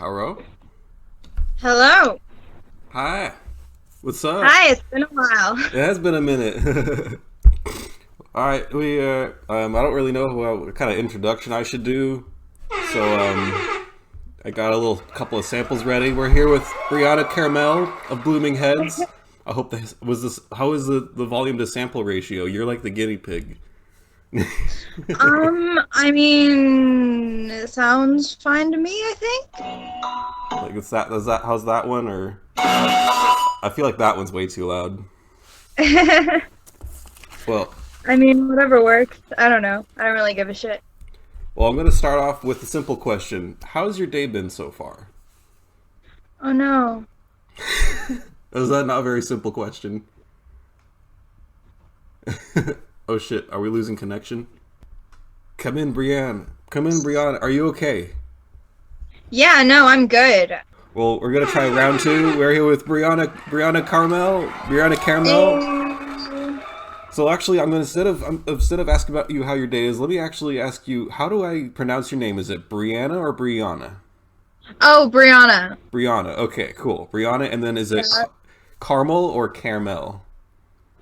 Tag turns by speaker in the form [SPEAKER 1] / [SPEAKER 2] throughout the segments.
[SPEAKER 1] Hello?
[SPEAKER 2] Hello.
[SPEAKER 1] Hi. What's up?
[SPEAKER 2] Hi, it's been a while.
[SPEAKER 1] It has been a minute. All right, I don't really know what kind of introduction I should do. I got a little couple of samples ready. We're here with Brianna Carmel of Blooming Heads. I hope how is the volume to sample ratio? You're like the guinea pig.
[SPEAKER 2] It sounds fine to me, I
[SPEAKER 1] Like how's that one or I feel like that one's way too loud.
[SPEAKER 2] think.
[SPEAKER 1] Well,
[SPEAKER 2] Whatever works. I don't know. I don't really give a shit.
[SPEAKER 1] I'm going to start off with a simple question. How's your day been so far?
[SPEAKER 2] Oh no.
[SPEAKER 1] Is that not a very simple question? Oh shit, are we losing connection? Come in, Brianne. Come in, Brianne. Are you okay?
[SPEAKER 2] Yeah, no, I'm good.
[SPEAKER 1] Well, we're gonna try round two. We're here with Brianna Carmel. Brianna Carmel.
[SPEAKER 2] Eh,
[SPEAKER 1] So actually, I'm gonna instead of asking about you how your day is, let me actually ask you how do I pronounce your name? Is it Brianna or Brianna?
[SPEAKER 2] Oh, Brianna.
[SPEAKER 1] Brianna. Okay, cool. Brianna, and then is it
[SPEAKER 2] Yeah.
[SPEAKER 1] Carmel or Caramel?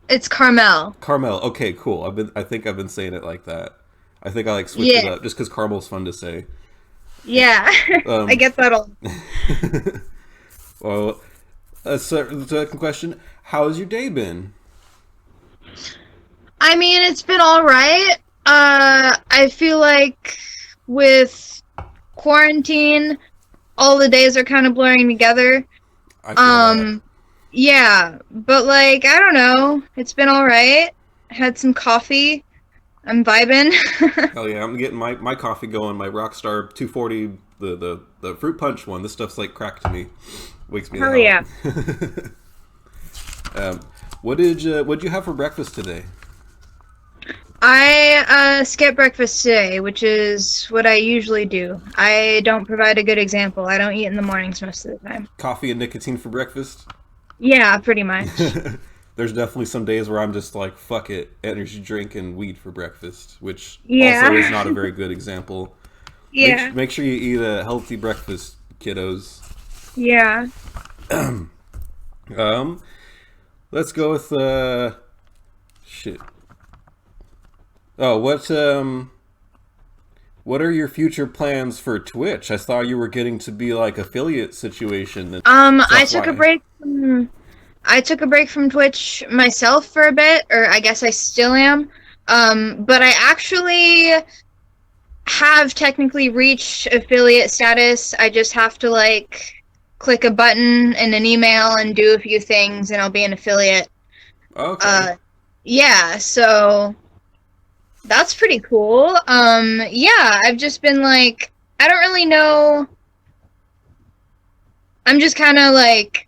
[SPEAKER 2] It's Carmel.
[SPEAKER 1] Carmel. Okay, cool. I think I've been saying it like that. I think I like switch it
[SPEAKER 2] Yeah.
[SPEAKER 1] up just because Carmel's fun to say.
[SPEAKER 2] Yeah. I
[SPEAKER 1] Um,
[SPEAKER 2] get that all.
[SPEAKER 1] well, the second question: how has your day been?
[SPEAKER 2] It's been all right. I feel like with quarantine, all the days are kind of blurring together.
[SPEAKER 1] I feel that.
[SPEAKER 2] Um, yeah, but like, I don't know. It's been all right. Had some coffee. I'm vibing.
[SPEAKER 1] Hell yeah, I'm getting my coffee going. My Rockstar 240, the fruit punch one. This stuff's like crack to me. Wakes me the
[SPEAKER 2] Hell
[SPEAKER 1] hell
[SPEAKER 2] yeah.
[SPEAKER 1] up. um, what'd you have for breakfast today?
[SPEAKER 2] I skipped breakfast today, which is what I usually do. I don't provide a good example. I don't eat in the mornings most of the time.
[SPEAKER 1] Coffee and nicotine for breakfast.
[SPEAKER 2] Yeah, pretty much.
[SPEAKER 1] There's definitely some days where I'm just like, fuck it, energy drink and weed for breakfast, which also is
[SPEAKER 2] Yeah.
[SPEAKER 1] not a very good example.
[SPEAKER 2] Yeah.
[SPEAKER 1] Make sure you eat a healthy breakfast, kiddos.
[SPEAKER 2] Yeah.
[SPEAKER 1] Um, let's go with shit. Oh, what are your future plans for Twitch? I thought you were getting to be like affiliate situation and
[SPEAKER 2] I
[SPEAKER 1] stuff.
[SPEAKER 2] took a
[SPEAKER 1] Why?
[SPEAKER 2] break from Twitch myself for a bit, or I guess I still am. But I actually have technically reached affiliate status. I just have to like click a button in an email and do a few things and I'll be an affiliate.
[SPEAKER 1] Okay.
[SPEAKER 2] Uh yeah, so that's pretty cool. Yeah, I've just been like I don't really know. I'm just kind of like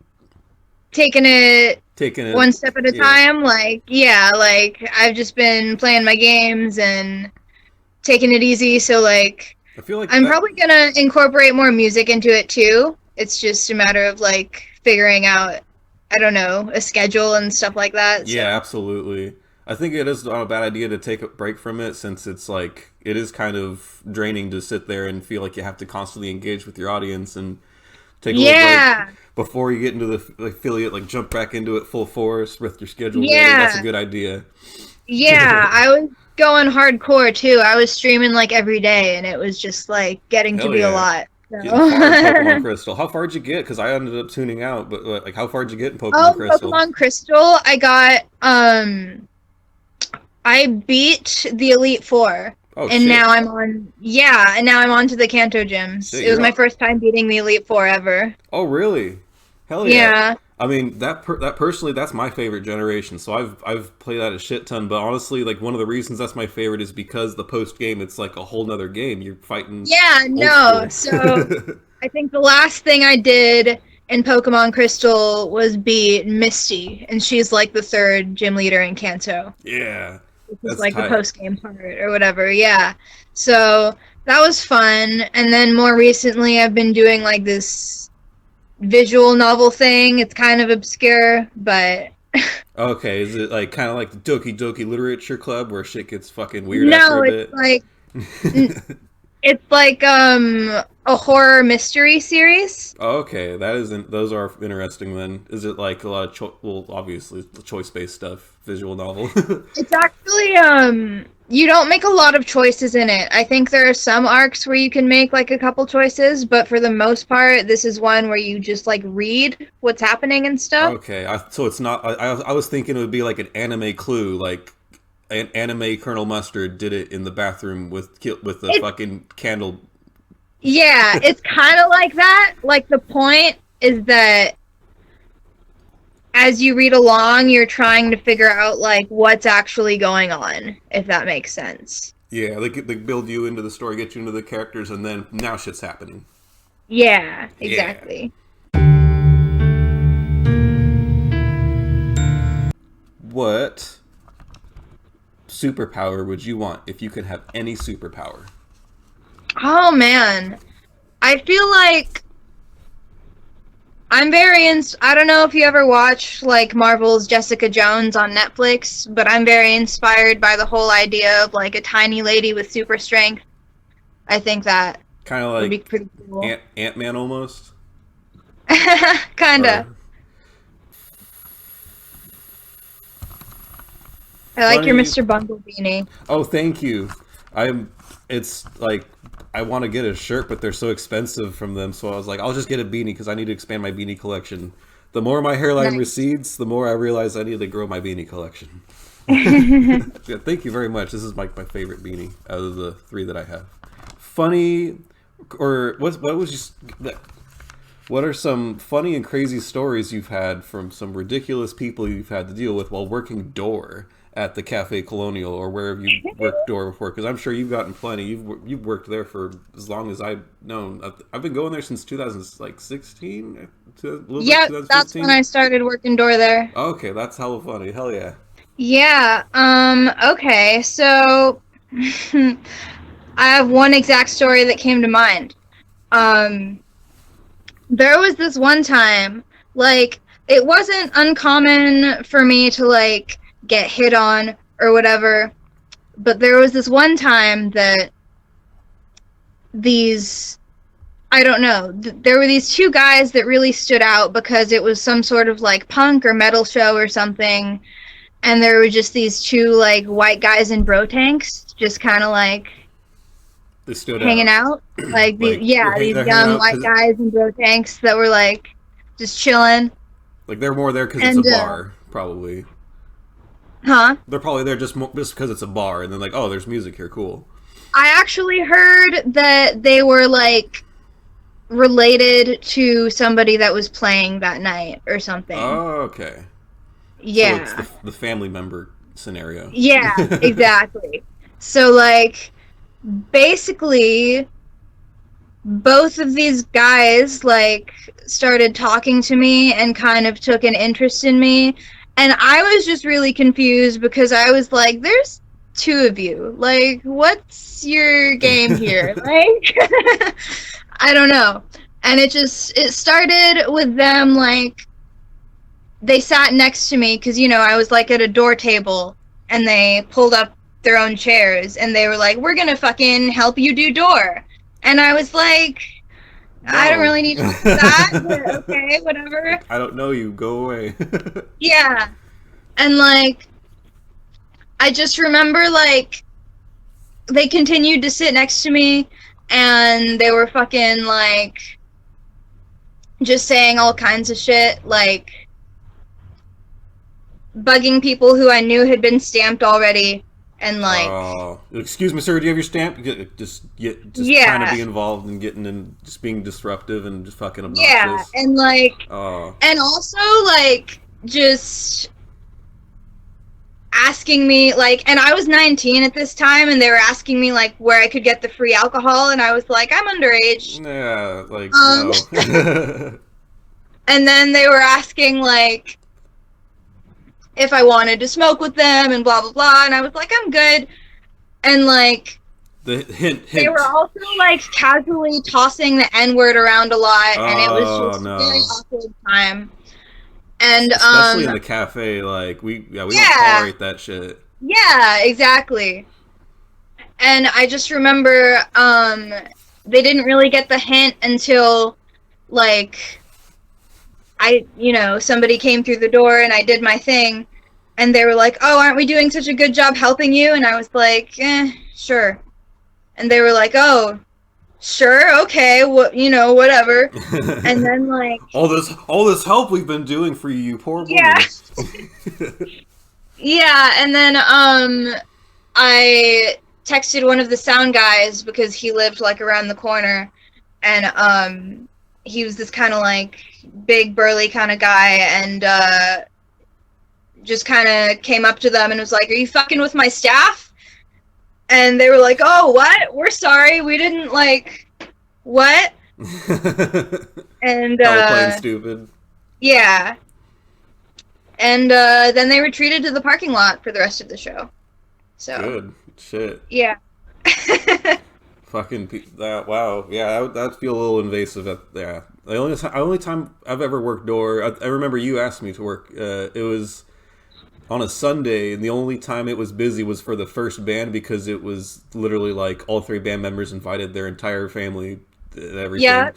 [SPEAKER 2] taking it
[SPEAKER 1] Taking it.
[SPEAKER 2] one step at a
[SPEAKER 1] Yeah.
[SPEAKER 2] time. Like, yeah, like I've just been playing my games and taking it easy. So like
[SPEAKER 1] I feel like
[SPEAKER 2] I'm
[SPEAKER 1] that.
[SPEAKER 2] probably gonna incorporate more music into it too. It's just a matter of like figuring out, I don't know, a schedule and stuff like that.
[SPEAKER 1] Yeah,
[SPEAKER 2] So
[SPEAKER 1] absolutely. I think it is not a bad idea to take a break from it since it's like it is kind of draining to sit there and feel like you have to constantly engage with your audience and take a little break
[SPEAKER 2] yeah,
[SPEAKER 1] before you get into the affiliate, like jump back into it full force with your schedule ready. That's a
[SPEAKER 2] yeah,
[SPEAKER 1] good idea.
[SPEAKER 2] yeah. I was going hardcore too. I was streaming like every day, and it was just like getting to
[SPEAKER 1] Hell
[SPEAKER 2] be a
[SPEAKER 1] yeah.
[SPEAKER 2] lot.
[SPEAKER 1] Getting far in Pokemon
[SPEAKER 2] So.
[SPEAKER 1] Crystal. How far did you get? Because I ended up tuning out, but like, how far did you get in Pokemon
[SPEAKER 2] Oh,
[SPEAKER 1] Crystal?
[SPEAKER 2] Pokemon Crystal, I beat the Elite Four.
[SPEAKER 1] Oh
[SPEAKER 2] And
[SPEAKER 1] shit!
[SPEAKER 2] now I'm on, yeah, and now I'm on to the Kanto gyms.
[SPEAKER 1] Shit,
[SPEAKER 2] It was
[SPEAKER 1] you're
[SPEAKER 2] my
[SPEAKER 1] up.
[SPEAKER 2] first time beating the Elite Four ever.
[SPEAKER 1] Oh really? Hell yeah!
[SPEAKER 2] Yeah.
[SPEAKER 1] I mean that personally, that's my favorite generation. So I've played that a shit ton. But honestly, like one of the reasons that's my favorite is because the post game, it's like a whole nother game. You're fighting
[SPEAKER 2] Yeah,
[SPEAKER 1] old
[SPEAKER 2] no.
[SPEAKER 1] school.
[SPEAKER 2] So I think the last thing I did in Pokemon Crystal was beat Misty, and she's like the third gym leader in Kanto.
[SPEAKER 1] Yeah,
[SPEAKER 2] Which is
[SPEAKER 1] that's
[SPEAKER 2] like the
[SPEAKER 1] tight.
[SPEAKER 2] post game part or whatever. Yeah. So that was fun. And then more recently, I've been doing like this visual novel thing. It's kind of obscure, but
[SPEAKER 1] Okay, is it like kind of like the Doki Doki Literature Club where shit gets fucking weird after a
[SPEAKER 2] no, it's
[SPEAKER 1] bit?
[SPEAKER 2] like It's like a horror mystery series.
[SPEAKER 1] Oh, okay, that isn't. Those are interesting. Then is it like a lot of well, obviously choice based stuff, visual novel.
[SPEAKER 2] It's actually you don't make a lot of choices in it. I think there are some arcs where you can make like a couple choices, but for the most part, this is one where you just like read what's happening and stuff.
[SPEAKER 1] Okay, so it's not. I was thinking it would be like an anime Clue, like an anime Colonel Mustard did it in the bathroom with the
[SPEAKER 2] It's
[SPEAKER 1] fucking candle.
[SPEAKER 2] yeah, it's kind of like that. Like the point is that as you read along, you're trying to figure out like what's actually going on, if that makes sense.
[SPEAKER 1] Yeah, they build you into the story, get you into the characters, and then now shit's happening.
[SPEAKER 2] Yeah,
[SPEAKER 1] Yeah.
[SPEAKER 2] exactly.
[SPEAKER 1] What superpower would you want if you could have any superpower?
[SPEAKER 2] Oh man. I feel like I don't know if you ever watched like Marvel's Jessica Jones on Netflix, but I'm very inspired by the whole idea of like a tiny lady with super strength. I think that
[SPEAKER 1] Kind of
[SPEAKER 2] would be
[SPEAKER 1] like
[SPEAKER 2] pretty cool.
[SPEAKER 1] Ant-Man almost,
[SPEAKER 2] Kinda.
[SPEAKER 1] or
[SPEAKER 2] I like your
[SPEAKER 1] funny.
[SPEAKER 2] Mr. Bungle beanie.
[SPEAKER 1] Oh, thank you. I'm. It's like I want to get a shirt, but they're so expensive from them. So I was like, I'll just get a beanie because I need to expand my beanie collection. The more my hairline
[SPEAKER 2] Nice.
[SPEAKER 1] recedes, the more I realize I need to grow my beanie collection. Yeah, thank you very much. This is my favorite beanie out of the three that I have. Funny, or what was you? What are some funny and crazy stories you've had from some ridiculous people you've had to deal with while working door at the Cafe Colonial or wherever you worked door before? Because I'm sure you've gotten plenty. You've worked there for as long as I've known. I've been going there since 2016, a little bit
[SPEAKER 2] Yep, that's when
[SPEAKER 1] 2015.
[SPEAKER 2] I started working door there.
[SPEAKER 1] Okay, that's hella funny. Hell yeah.
[SPEAKER 2] Yeah, okay, so I have one exact story that came to mind. Um, there was this one time, like, it wasn't uncommon for me to, like, get hit on or whatever, but there was this one time that these, I don't know, there were these two guys that really stood out because it was some sort of, like, punk or metal show or something, and there were just these two, like, white guys in bro tanks, just kind of, like,
[SPEAKER 1] They stood
[SPEAKER 2] hanging
[SPEAKER 1] out.
[SPEAKER 2] out. Like
[SPEAKER 1] Like
[SPEAKER 2] these
[SPEAKER 1] they're hanging
[SPEAKER 2] young
[SPEAKER 1] out
[SPEAKER 2] white
[SPEAKER 1] because
[SPEAKER 2] guys in bro tanks that were like just chilling.
[SPEAKER 1] like they're more there because it's a
[SPEAKER 2] And
[SPEAKER 1] bar, probably.
[SPEAKER 2] huh?
[SPEAKER 1] They're probably there just because it's a bar, and then like, oh, there's music here, cool.
[SPEAKER 2] I actually heard that they were like related to somebody that was playing that night or something.
[SPEAKER 1] Oh, okay. So it's
[SPEAKER 2] Yeah.
[SPEAKER 1] the family member scenario.
[SPEAKER 2] Yeah, exactly. So like basically both of these guys like started talking to me and kind of took an interest in me, and I was just really confused because I was like, there's two of you, like what's your game here, like I don't know. And it started with them like they sat next to me because I was like at a door table, and they pulled up their own chairs and they were like, we're gonna fucking help you do door. And I was like, I don't
[SPEAKER 1] No.
[SPEAKER 2] really need to do that, but okay, whatever.
[SPEAKER 1] I don't know you. Go away.
[SPEAKER 2] Yeah. And like I just remember like they continued to sit next to me, and they were fucking like just saying all kinds of shit, like bugging people who I knew had been stamped already, and like
[SPEAKER 1] Excuse me, sir. Do you have your stamp? Just trying to
[SPEAKER 2] yeah,
[SPEAKER 1] be involved and getting in, just being disruptive and just fucking
[SPEAKER 2] yeah,
[SPEAKER 1] obnoxious.
[SPEAKER 2] and like
[SPEAKER 1] Oh,
[SPEAKER 2] and also like just asking me like, and I was 19 at this time, and they were asking me like where I could get the free alcohol, and I was like, I'm underage.
[SPEAKER 1] yeah. Like
[SPEAKER 2] um
[SPEAKER 1] no.
[SPEAKER 2] and then they were asking like if I wanted to smoke with them and blah blah blah, and I was like, I'm good. And like
[SPEAKER 1] The hint,
[SPEAKER 2] they
[SPEAKER 1] hint.
[SPEAKER 2] were also like casually tossing the N-word around a lot, and it was
[SPEAKER 1] Oh
[SPEAKER 2] just a very
[SPEAKER 1] no.
[SPEAKER 2] awkward time. And
[SPEAKER 1] Especially in the cafe, like we don't
[SPEAKER 2] yeah,
[SPEAKER 1] tolerate that shit.
[SPEAKER 2] yeah, exactly. And I just remember they didn't really get the hint until, like, somebody came through the door and I did my thing. And they were like, oh, aren't we doing such a good job helping you? And I was like, sure. And they were like, oh, sure, okay, whatever. And then, like...
[SPEAKER 1] all this help we've been doing for you, poor woman.
[SPEAKER 2] Yeah. Yeah, and then, I texted one of the sound guys because he lived, like, around the corner. And, he was this kind of, like, big, burly kind of guy, and, just kind of came up to them and was like, are you fucking with my staff? And they were like, oh, what? We're sorry. We didn't, like, what? And,
[SPEAKER 1] playing stupid.
[SPEAKER 2] Yeah. And, then they retreated to the parking lot for the rest of the show. So.
[SPEAKER 1] Good. Shit.
[SPEAKER 2] Yeah.
[SPEAKER 1] Fucking that. Wow. Yeah, that'd feel a little invasive. Yeah. The only time I've ever worked door, I remember you asked me to work, it was on a Sunday, and the only time it was busy was for the first band because it was literally like all 3 band members invited their entire family and everything. Yeah.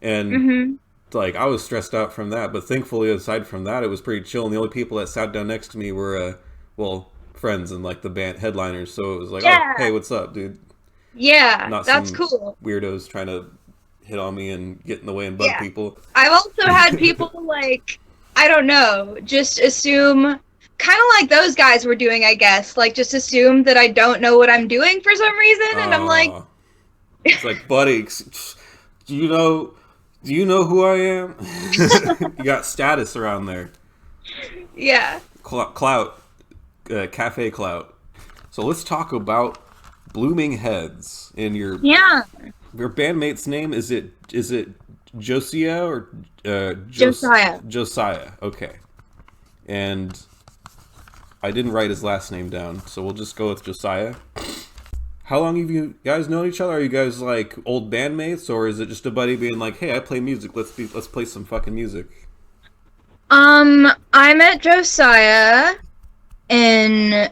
[SPEAKER 1] And like I was stressed out from that, but thankfully aside from that, it was pretty chill. And the only people that sat down next to me were friends and like the band headliners. So it was like, oh, hey, what's up, dude?
[SPEAKER 2] Yeah,
[SPEAKER 1] not
[SPEAKER 2] that's
[SPEAKER 1] some
[SPEAKER 2] cool.
[SPEAKER 1] Weirdos trying to hit on me and get in the way and bug people.
[SPEAKER 2] I've also had people like, I don't know, just assume. Kind of like those guys were doing, I guess. Like, just assume that I don't know what I'm doing for some reason, and I'm like...
[SPEAKER 1] It's like, buddy, do you know who I am? You got status around there.
[SPEAKER 2] Yeah.
[SPEAKER 1] Clout. Cafe clout. So let's talk about Blooming Heads. And your bandmate's name, is it Josiah or...
[SPEAKER 2] Josiah.
[SPEAKER 1] Josiah, okay. And... I didn't write his last name down, so we'll just go with Josiah. How long have you guys known each other? Are you guys like old bandmates, or is it just a buddy being like, "Hey, I play music. Let's play some fucking music"?
[SPEAKER 2] I met Josiah in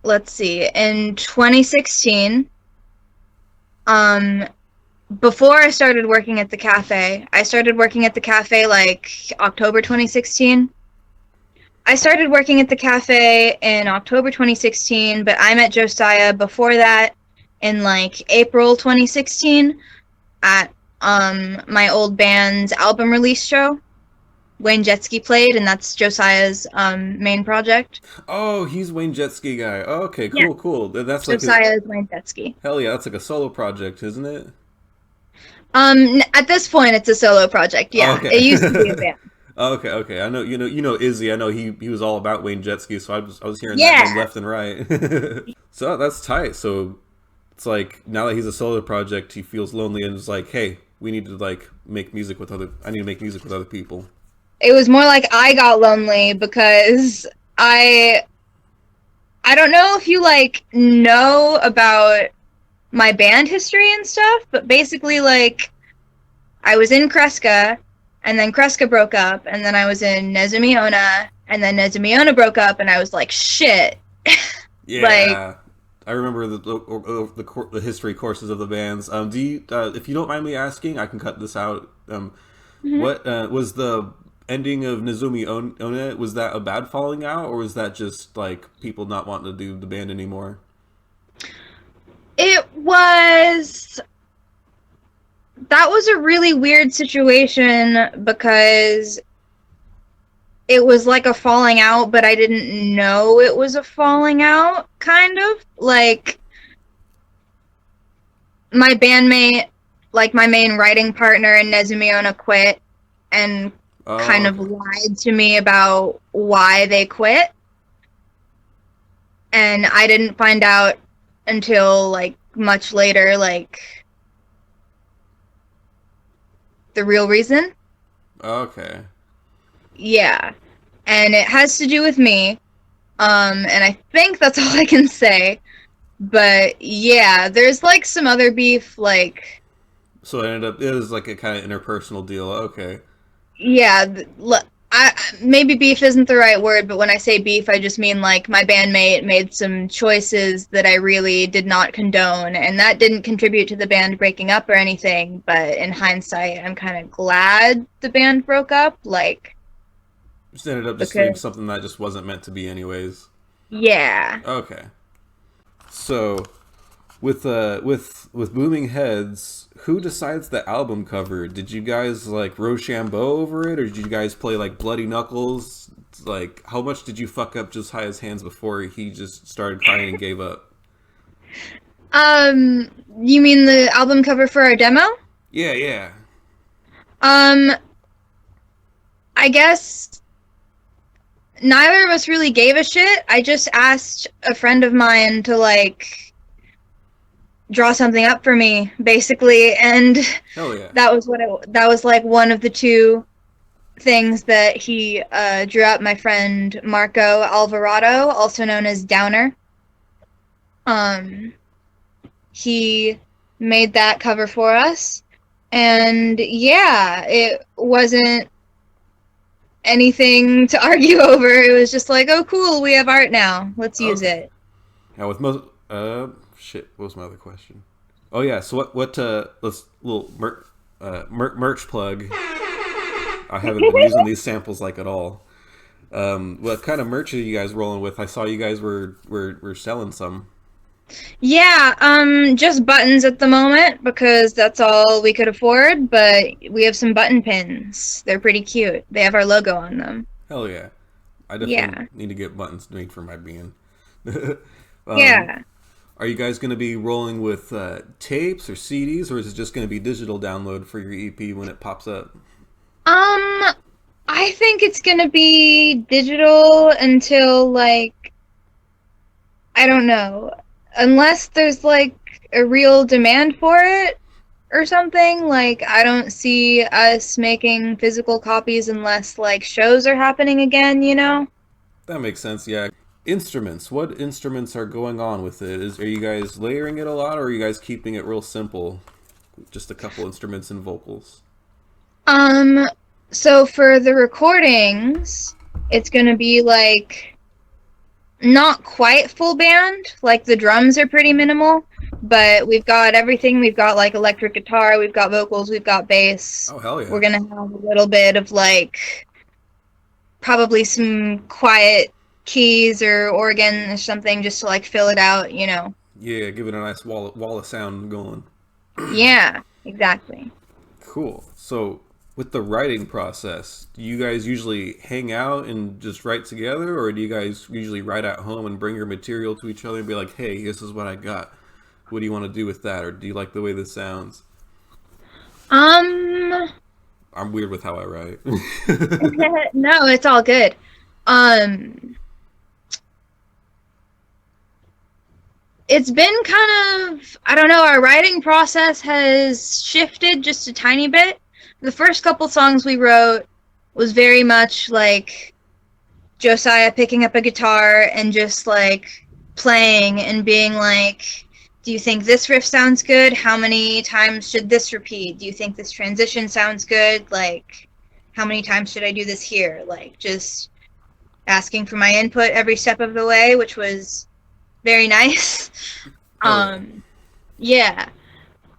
[SPEAKER 2] 2016. Before I started working at the cafe. I started working at the cafe like October 2016. I started working at the cafe in October 2016, but I met Josiah before that in like April 2016 at my old band's album release show. Wayne Jetski played, and that's Josiah's main project.
[SPEAKER 1] Oh, he's Wayne Jetski guy. Oh, okay, cool, cool. That's like
[SPEAKER 2] Josiah's Wayne Jetski.
[SPEAKER 1] Hell yeah, that's like a solo project, isn't it?
[SPEAKER 2] At this point, it's a solo project. Yeah, okay. It used to be a band.
[SPEAKER 1] Okay. I know you know Izzy. I know he was all about Wayne Jetski, so I was hearing that name left and right. So that's tight. So it's like now that he's a solo project, he feels lonely and is like, hey, we need to like make music with other. I need to make music with other people.
[SPEAKER 2] It was more like I got lonely because I don't know if you like know about my band history and stuff, but basically like I was in Kreska. And then Kreska broke up, and then I was in Nezamiona, and then Nezamiona broke up, and I was like, shit.
[SPEAKER 1] Yeah, like, I remember the history courses of the bands. Do you, if you don't mind me asking, I can cut this out. What was the ending of Nezamiona? Was that a bad falling out, or was that just like people not wanting to do the band anymore?
[SPEAKER 2] It was... That was a really weird situation because it was like a falling out, but I didn't know it was a falling out, kind of. Like, my bandmate, like my main writing partner in Nezamiona quit and kind of lied to me about why they quit. And I didn't find out until, like, much later, like... the real reason.
[SPEAKER 1] Okay.
[SPEAKER 2] Yeah. And it has to do with me. And I think that's all I can say. But yeah, there's like some other beef, like...
[SPEAKER 1] So it was like a kind of interpersonal deal. Okay.
[SPEAKER 2] Yeah. maybe beef isn't the right word, but when I say beef, I just mean like my bandmate made some choices that I really did not condone, and that didn't contribute to the band breaking up or anything, but in hindsight, I'm kind of glad the band broke up, like,
[SPEAKER 1] Just ended up just doing
[SPEAKER 2] because,
[SPEAKER 1] something that just wasn't meant to be anyways.
[SPEAKER 2] yeah.
[SPEAKER 1] Okay. So, with Booming Heads, who decides the album cover? Did you guys like Rochambeau over it, or did you guys play like Bloody Knuckles? Like, how much did you fuck up Josiah's hands before he just started crying and gave up?
[SPEAKER 2] You mean the album cover for our demo?
[SPEAKER 1] Yeah, yeah.
[SPEAKER 2] Um, I guess neither of us really gave a shit. I just asked a friend of mine to, like, draw something up for me, basically, and
[SPEAKER 1] Hell yeah.
[SPEAKER 2] that was like one of the two things that he drew up. My friend Marco Alvarado, also known as Downer. He made that cover for us, and yeah, it wasn't anything to argue over. It was just like, oh cool, we have art now, let's use
[SPEAKER 1] Okay.
[SPEAKER 2] it.
[SPEAKER 1] Now with most shit, what was my other question? Oh yeah, so what let's little merch plug. I haven't been using these samples like at all. What kind of merch are you guys rolling with? I saw you guys were selling some.
[SPEAKER 2] Yeah, just buttons at the moment because that's all we could afford, but we have some button pins. They're pretty cute. They have our logo on them.
[SPEAKER 1] Hell yeah. I definitely
[SPEAKER 2] Yeah.
[SPEAKER 1] need to get buttons made for my band.
[SPEAKER 2] Yeah.
[SPEAKER 1] Are you guys going to be rolling with tapes or CDs, or is it just going to be digital download for your EP when it pops up?
[SPEAKER 2] I think it's gonna be digital until, like, I don't know, unless there's like a real demand for it or something. Like, I don't see us making physical copies unless like shows are happening again, you know?
[SPEAKER 1] That makes sense, yeah. Instruments. What instruments are going on with it? Are you guys layering it a lot, or are you guys keeping it real simple? Just a couple instruments and vocals.
[SPEAKER 2] Um, so for the recordings, it's gonna be like not quite full band. Like the drums are pretty minimal, but we've got everything. We've got like electric guitar, we've got vocals, we've got bass.
[SPEAKER 1] Oh hell
[SPEAKER 2] We're
[SPEAKER 1] yeah.
[SPEAKER 2] gonna have a little bit of like probably some quiet keys or organ or something just to like fill it out, you know.
[SPEAKER 1] Yeah, give it a nice wall of sound going.
[SPEAKER 2] Yeah, exactly.
[SPEAKER 1] Cool. So, with the writing process, do you guys usually hang out and just write together, or do you guys usually write at home and bring your material to each other and be like, "Hey, this is what I got. What do you want to do with that?" Or do you like the way this sounds?
[SPEAKER 2] Um,
[SPEAKER 1] I'm weird with how I write.
[SPEAKER 2] no, it's all good. Um, it's been kind of, I don't know, our writing process has shifted just a tiny bit. The first couple songs we wrote was very much like Josiah picking up a guitar and just like playing and being like, do you think this riff sounds good? How many times should this repeat? Do you think this transition sounds good? Like, how many times should I do this here? Like, just asking for my input every step of the way, which was very nice.
[SPEAKER 1] Hell yeah.
[SPEAKER 2] Yeah.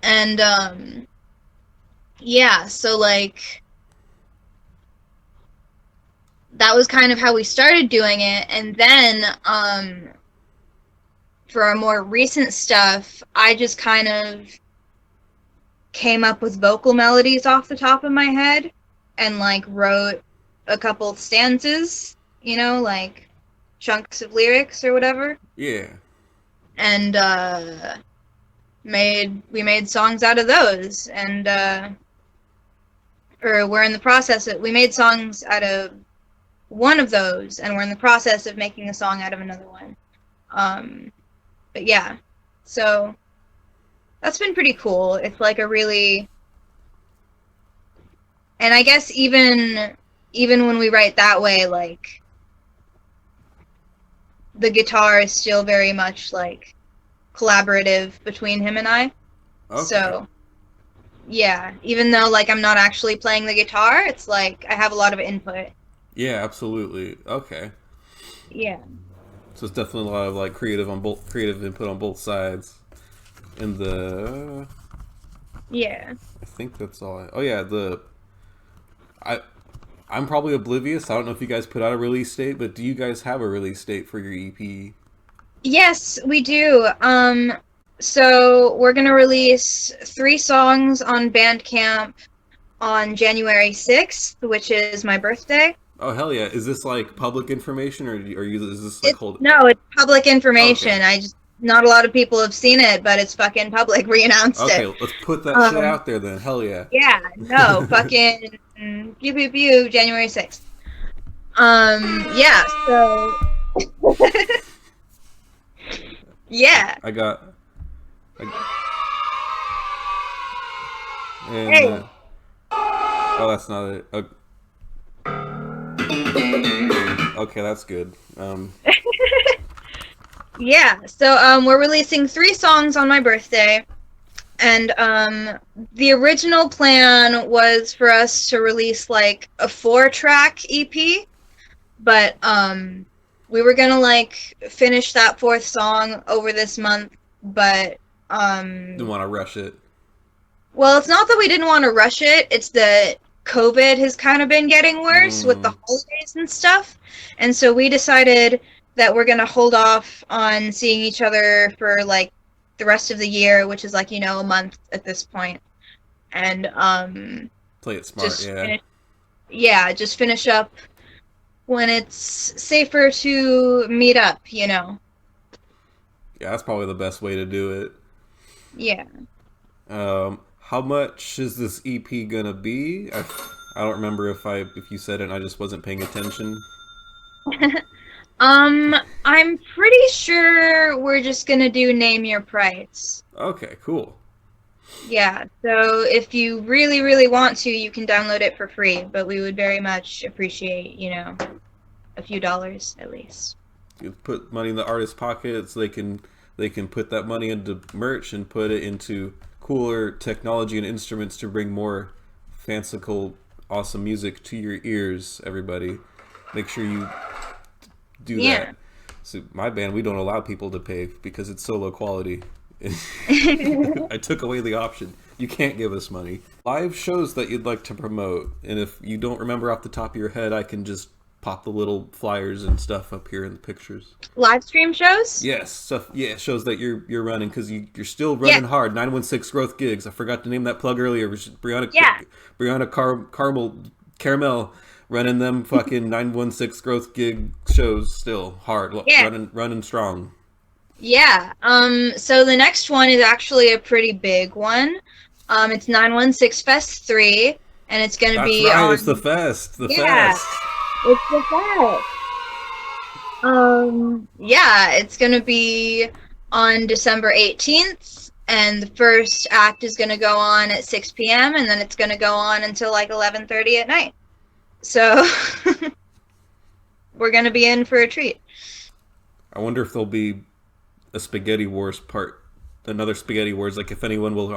[SPEAKER 2] And, yeah, so, like, that was kind of how we started doing it. And then, for our more recent stuff, I just kind of came up with vocal melodies off the top of my head and, like, wrote a couple stanzas, you know, like chunks of lyrics or whatever.
[SPEAKER 1] Yeah.
[SPEAKER 2] And we made songs out of those, and or we're in the process of, we made songs out of one of those, and we're in the process of making a song out of another one. But yeah, so that's been pretty cool. It's like a really, and I guess even when we write that way, like the guitar is still very much like collaborative between him and I.
[SPEAKER 1] Okay.
[SPEAKER 2] So yeah, even though like I'm not actually playing the guitar, it's like I have a lot of input.
[SPEAKER 1] Yeah, absolutely. Okay.
[SPEAKER 2] Yeah.
[SPEAKER 1] So it's definitely a lot of like creative input on both sides. And
[SPEAKER 2] Yeah.
[SPEAKER 1] I think that's all. Oh yeah, I I'm probably oblivious. I don't know if you guys put out a release date, but do you guys have a release date for your EP?
[SPEAKER 2] Yes, we do. So we're gonna release 3 songs on Bandcamp on January 6th, which is my birthday.
[SPEAKER 1] Oh hell yeah! Is this like public information, or is this like
[SPEAKER 2] It's
[SPEAKER 1] hold?
[SPEAKER 2] no, it's public information.
[SPEAKER 1] Okay,
[SPEAKER 2] I just not a lot of people have seen it, but it's fucking public. We announced
[SPEAKER 1] okay.
[SPEAKER 2] it.
[SPEAKER 1] Let's put that shit
[SPEAKER 2] Um,
[SPEAKER 1] out there then. Hell yeah!
[SPEAKER 2] yeah, no, fucking pew pew pew, January 6th. Yeah, so yeah.
[SPEAKER 1] I got. And
[SPEAKER 2] Hey.
[SPEAKER 1] oh, that's not it. Okay, that's good.
[SPEAKER 2] Yeah, so we're releasing 3 songs on my birthday, and the original plan was for us to release like a 4-track EP, but we were gonna like finish that 4th song over this month, but
[SPEAKER 1] Didn't want to rush it.
[SPEAKER 2] well, it's not that we didn't want to rush it, it's that COVID has kind of been getting worse with the holidays and stuff, and so we decided that we're gonna hold off on seeing each other for like the rest of the year, which is like, a month at this point. And
[SPEAKER 1] Play it smart,
[SPEAKER 2] just
[SPEAKER 1] yeah.
[SPEAKER 2] just finish up when it's safer to meet up.
[SPEAKER 1] Yeah, that's probably the best way to do it.
[SPEAKER 2] Yeah.
[SPEAKER 1] How much is this EP gonna be? I don't remember if you said it and I just wasn't paying attention.
[SPEAKER 2] I'm pretty sure we're just gonna do name your price.
[SPEAKER 1] Okay, cool.
[SPEAKER 2] Yeah, so if you really, really want to, you can download it for free, but we would very much appreciate, a few dollars at least.
[SPEAKER 1] You put money in the artist's pockets. They can put that money into merch and put it into cooler technology and instruments to bring more fanciful, awesome music to your ears. Everybody, make sure you do that. So my band, we don't allow people to pay because it's so low quality. I took away the option. You can't give us money. Live shows that you'd like to promote, and if you don't remember off the top of your head, I can just pop the little flyers and stuff up here in the pictures.
[SPEAKER 2] Live stream shows?
[SPEAKER 1] Yes, stuff. Yeah, shows that you're running because you're still running hard. 916 Growth Gigs. I forgot to name that plug earlier. Brianna Carmel running them fucking 916 Growth Gig shows still hard. Running strong.
[SPEAKER 2] Yeah. So the next one is actually a pretty big one. It's 916 Fest 3, and it's going to be
[SPEAKER 1] right,
[SPEAKER 2] on...
[SPEAKER 1] it's the fest. The
[SPEAKER 2] yeah,
[SPEAKER 1] fest.
[SPEAKER 2] it's the fest. Yeah, it's going to be on December 18th, and the first act is going to go on at 6 p.m., and then it's going to go on until like 11:30 at night. So we're going to be in for a treat.
[SPEAKER 1] I wonder if there'll be a Spaghetti Wars part, another Spaghetti Wars. Like if anyone will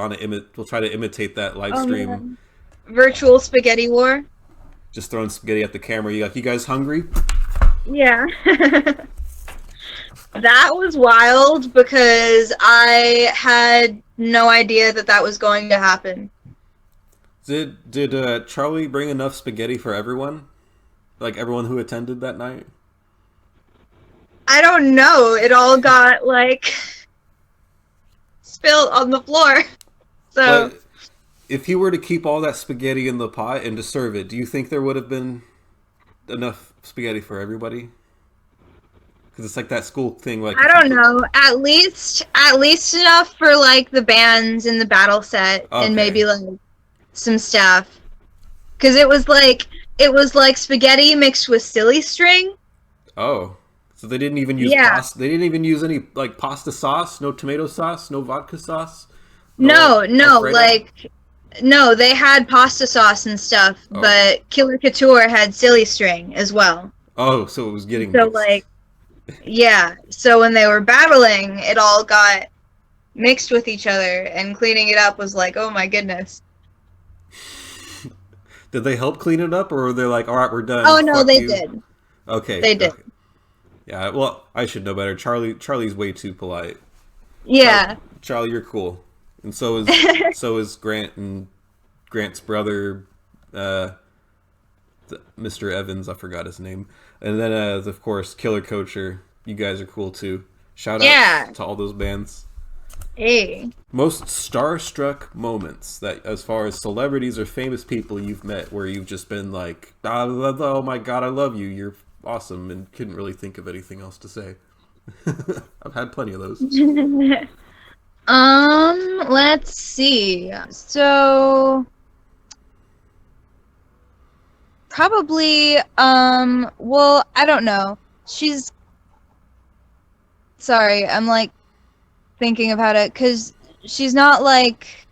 [SPEAKER 1] try to imitate that live stream.
[SPEAKER 2] Man. Virtual Spaghetti War.
[SPEAKER 1] Just throwing spaghetti at the camera. You guys hungry?
[SPEAKER 2] Yeah. That was wild because I had no idea that was going to happen.
[SPEAKER 1] Did Charlie bring enough spaghetti for everyone? Like everyone who attended that night?
[SPEAKER 2] I don't know. It all got like spilled on the floor. So
[SPEAKER 1] But if you were to keep all that spaghetti in the pot and to serve it, do you think there would have been enough spaghetti for everybody? Because it's like that school thing. Like
[SPEAKER 2] I don't know. At least enough for like the bands in the battle set and maybe like some staff. Because it was like spaghetti mixed with silly string.
[SPEAKER 1] Oh. So they didn't even use pasta. They didn't even use any like pasta sauce, no tomato sauce, no vodka sauce.
[SPEAKER 2] No, they had pasta sauce and stuff, but Killer Couture had silly string as well.
[SPEAKER 1] Oh, so it was getting
[SPEAKER 2] so
[SPEAKER 1] mixed.
[SPEAKER 2] like, yeah. So when they were battling, it all got mixed with each other, and cleaning it up was like, oh my goodness.
[SPEAKER 1] Did they help clean it up, or were they like, all right, we're done?
[SPEAKER 2] Oh no,
[SPEAKER 1] Fuck
[SPEAKER 2] they
[SPEAKER 1] you.
[SPEAKER 2] did.
[SPEAKER 1] Okay.
[SPEAKER 2] They did.
[SPEAKER 1] Okay. Yeah, well, I should know better. Charlie's way too polite.
[SPEAKER 2] Yeah.
[SPEAKER 1] Charlie, you're cool. And so is Grant and Grant's brother, Mr. Evans, I forgot his name. And then, of course, Killer Coacher. You guys are cool too. Shout out to all those bands.
[SPEAKER 2] Hey.
[SPEAKER 1] Most starstruck moments that, as far as celebrities or famous people you've met, where you've just been like, oh my god, I love you. You're awesome, and couldn't really think of anything else to say. I've had plenty of those.
[SPEAKER 2] Let's see. So probably well, I don't know. Sorry, I'm like thinking about it cuz she's not like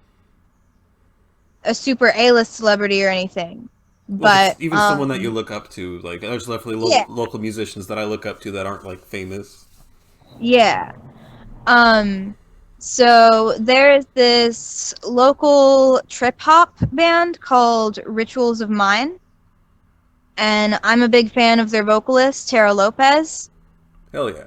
[SPEAKER 2] a super A-list celebrity or anything.
[SPEAKER 1] Well,
[SPEAKER 2] But
[SPEAKER 1] even someone that you look up to, like there's definitely local musicians that I look up to that aren't like famous.
[SPEAKER 2] Yeah. So there's this local trip hop band called Rituals of Mine, and I'm a big fan of their vocalist, Tara Lopez.
[SPEAKER 1] Hell yeah.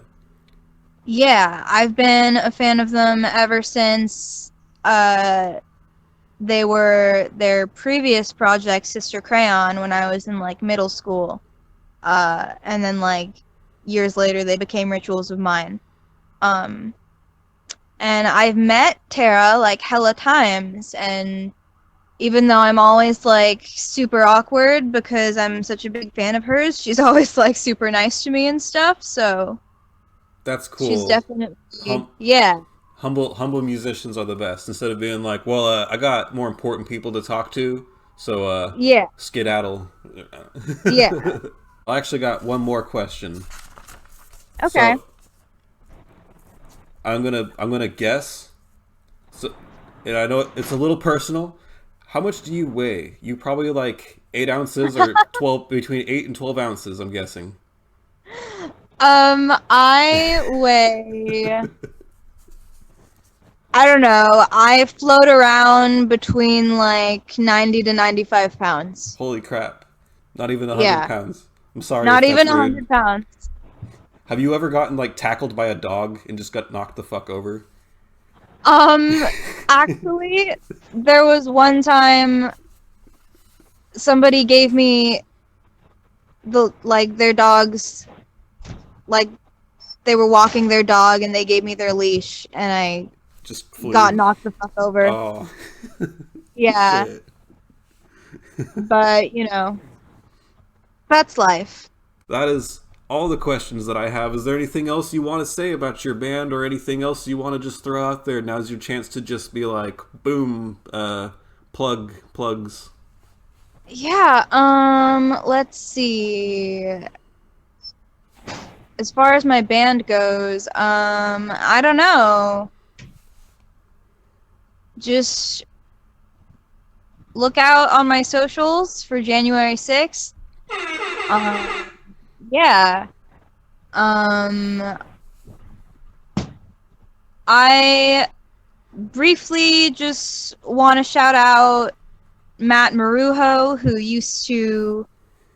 [SPEAKER 2] Yeah, I've been a fan of them ever since they were their previous project, Sister Crayon, when I was in like middle school. And then like years later they became Rituals of Mine. And I've met Tara like hella times, and even though I'm always like super awkward because I'm such a big fan of hers, she's always like super nice to me and stuff, so
[SPEAKER 1] That's cool.
[SPEAKER 2] she's definitely yeah.
[SPEAKER 1] Humble musicians are the best. Instead of being like, well, I got more important people to talk to, so
[SPEAKER 2] Yeah.
[SPEAKER 1] skedaddle.
[SPEAKER 2] Yeah.
[SPEAKER 1] I actually got one more question.
[SPEAKER 2] Okay.
[SPEAKER 1] So, I'm gonna guess. So, and I know it's a little personal. How much do you weigh? You probably like 8 ounces or 12, between 8 and 12 ounces. I'm guessing.
[SPEAKER 2] I weigh. I don't know. I float around between like 90 to 95 pounds.
[SPEAKER 1] Holy crap! Not even 100 pounds. I'm sorry.
[SPEAKER 2] Not
[SPEAKER 1] if
[SPEAKER 2] even
[SPEAKER 1] that's
[SPEAKER 2] 100
[SPEAKER 1] rude.
[SPEAKER 2] pounds.
[SPEAKER 1] Have you ever gotten like tackled by a dog and just got knocked the fuck over?
[SPEAKER 2] Actually, there was one time somebody gave me their dogs, like they were walking their dog and they gave me their leash and I
[SPEAKER 1] Just flew.
[SPEAKER 2] got knocked the fuck over.
[SPEAKER 1] Oh.
[SPEAKER 2] Yeah.
[SPEAKER 1] Shit.
[SPEAKER 2] But, you know, that's life.
[SPEAKER 1] That is all the questions that I have. Is there anything else you want to say about your band, or anything else you want to just throw out there? Now's your chance to just be like, boom, plugs.
[SPEAKER 2] Yeah, let's see. As far as my band goes, I don't know. Just look out on my socials for January 6th. Yeah. I briefly just want to shout out Matt Marujo, who used to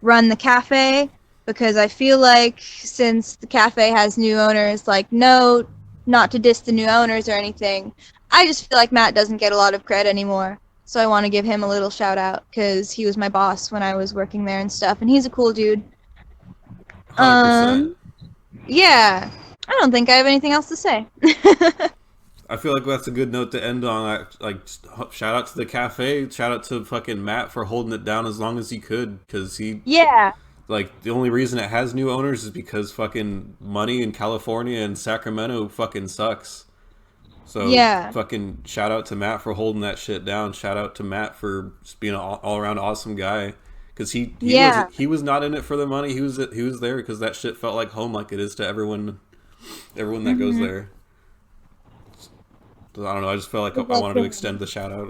[SPEAKER 2] run the cafe, because I feel like since the cafe has new owners, like, no, not to diss the new owners or anything, I just feel like Matt doesn't get a lot of credit anymore. So I want to give him a little shout out because he was my boss when I was working there and stuff, and he's a cool dude.
[SPEAKER 1] 100%.
[SPEAKER 2] Yeah. I don't think I have anything else to say.
[SPEAKER 1] I feel like that's a good note to end on. Like, shout out to the cafe. Shout out to fucking Matt for holding it down as long as he could, because he.
[SPEAKER 2] Yeah.
[SPEAKER 1] Like, the only reason it has new owners is because fucking money in California and Sacramento fucking sucks. So,
[SPEAKER 2] yeah.
[SPEAKER 1] Fucking shout out to Matt for holding that shit down. Shout out to Matt for just being an all-around awesome guy. Because he was not in it for the money. He was there because that shit felt like home, like it is to everyone that goes there. I don't know. I just felt like I wanted to extend the shout out.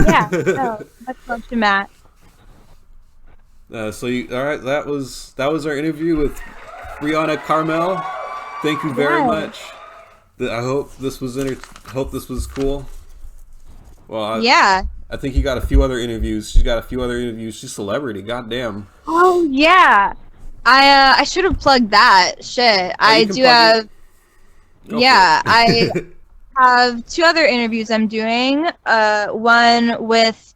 [SPEAKER 2] Yeah, no, much love to Matt.
[SPEAKER 1] All right, that was our interview with Brianna Carmel. Thank you very much. I hope this was cool. Well,
[SPEAKER 2] yeah,
[SPEAKER 1] I think he got a few other interviews. She's got a few other interviews. She's celebrity. Goddamn.
[SPEAKER 2] Oh yeah, I should have plugged that. Shit,
[SPEAKER 1] Oh, you
[SPEAKER 2] I
[SPEAKER 1] can
[SPEAKER 2] do
[SPEAKER 1] plug it.
[SPEAKER 2] have.
[SPEAKER 1] Go
[SPEAKER 2] Yeah,
[SPEAKER 1] for
[SPEAKER 2] I
[SPEAKER 1] it.
[SPEAKER 2] have two other interviews I'm doing. One with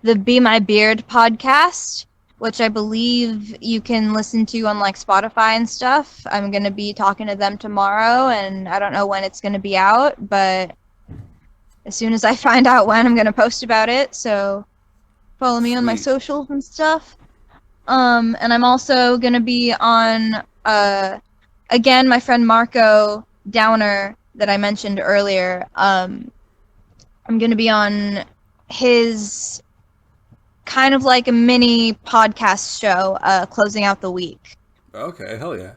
[SPEAKER 2] the Be My Beard podcast, which I believe you can listen to on like Spotify and stuff. I'm gonna be talking to them tomorrow, and I don't know when it's gonna be out, but as soon as I find out when, I'm gonna post about it. So follow me on my
[SPEAKER 1] Sweet.
[SPEAKER 2] socials and stuff. And I'm also gonna be on again my friend Marco Downer that I mentioned earlier. I'm gonna be on his kind of like a mini podcast show, closing out the week.
[SPEAKER 1] Okay, hell yeah.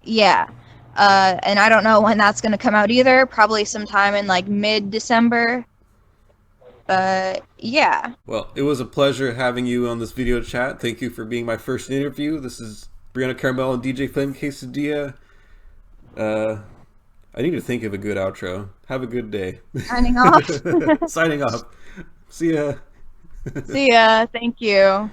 [SPEAKER 2] Yeah. And I don't know when that's gonna come out either. Probably sometime in like mid-December. But yeah.
[SPEAKER 1] Well, it was a pleasure having you on this video chat. Thank you for being my first interview. This is Brianna Carmel and DJ Flame Quesadilla. I need to think of a good outro. Have a good day.
[SPEAKER 2] Signing off.
[SPEAKER 1] Signing off. See ya.
[SPEAKER 2] See ya. Thank you.